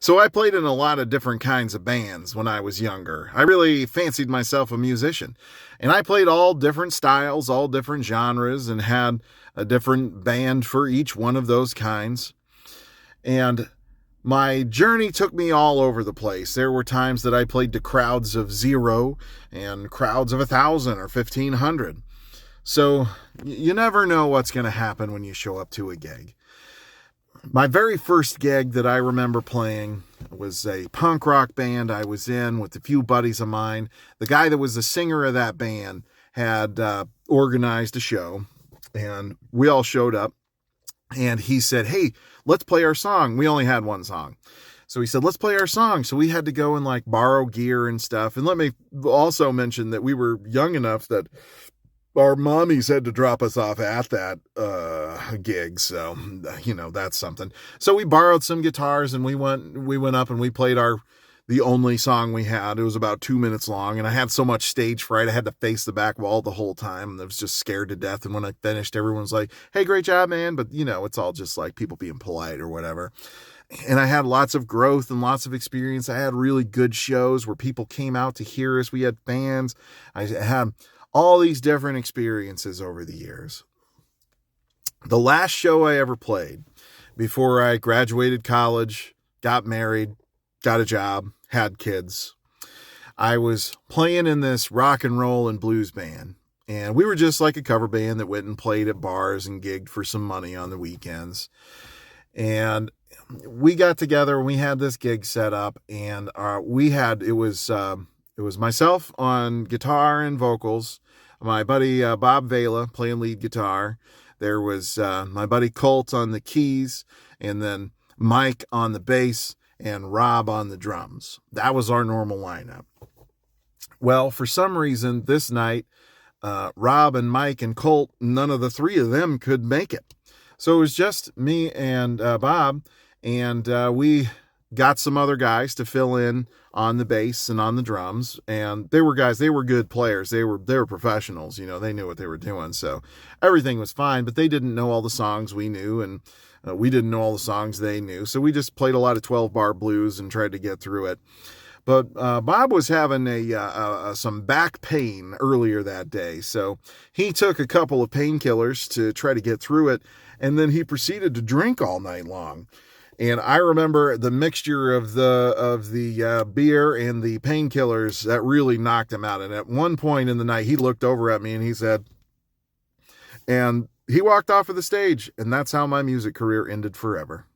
So I played in a lot of different kinds of bands when I was younger. I really fancied myself a musician. And I played all different styles, all different genres, and had a different band for each one of those kinds. And my journey took me all over the place. There were times that I played to crowds of 0 and crowds of 1,000 or 1,500. So you never know what's going to happen when you show up to a gig. My very first gig that I remember playing was a punk rock band I was in with a few buddies of mine. The guy that was the singer of that band had organized a show, and we all showed up. And he said, "Hey, let's play our song." We only had one song. So he said, "Let's play our song." So we had to go and like borrow gear and stuff. And let me also mention that we were young enough that our mommies had to drop us off at that gig. So, that's something. So we borrowed some guitars and we went up and we played the only song we had. It was about 2 minutes long, and I had so much stage fright. I had to face the back wall the whole time, and I was just scared to death. And when I finished, everyone was like, "Hey, great job, man." But it's all just like people being polite or whatever. And I had lots of growth and lots of experience. I had really good shows where people came out to hear us. We had fans. I had all these different experiences over the years. The last show I ever played before I graduated college, got married, got a job, had kids, I was playing in this rock and roll and blues band. And we were just like a cover band that went and played at bars and gigged for some money on the weekends. And we got together and we had this gig set up, and it was myself on guitar and vocals, my buddy Bob Vela playing lead guitar. There was my buddy Colt on the keys, and then Mike on the bass, and Rob on the drums. That was our normal lineup. Well, for some reason this night, Rob and Mike and Colt, none of the three of them could make it. So it was just me and Bob, and we got some other guys to fill in on the bass and on the drums. And they were good players. They were professionals, they knew what they were doing. So everything was fine, but they didn't know all the songs we knew, and we didn't know all the songs they knew. So we just played a lot of 12-bar blues and tried to get through it. But Bob was having some back pain earlier that day. So he took a couple of painkillers to try to get through it. And then he proceeded to drink all night long. And I remember the mixture of the beer and the painkillers that really knocked him out. And at one point in the night, he looked over at me and he said, and he walked off of the stage. And that's how my music career ended forever.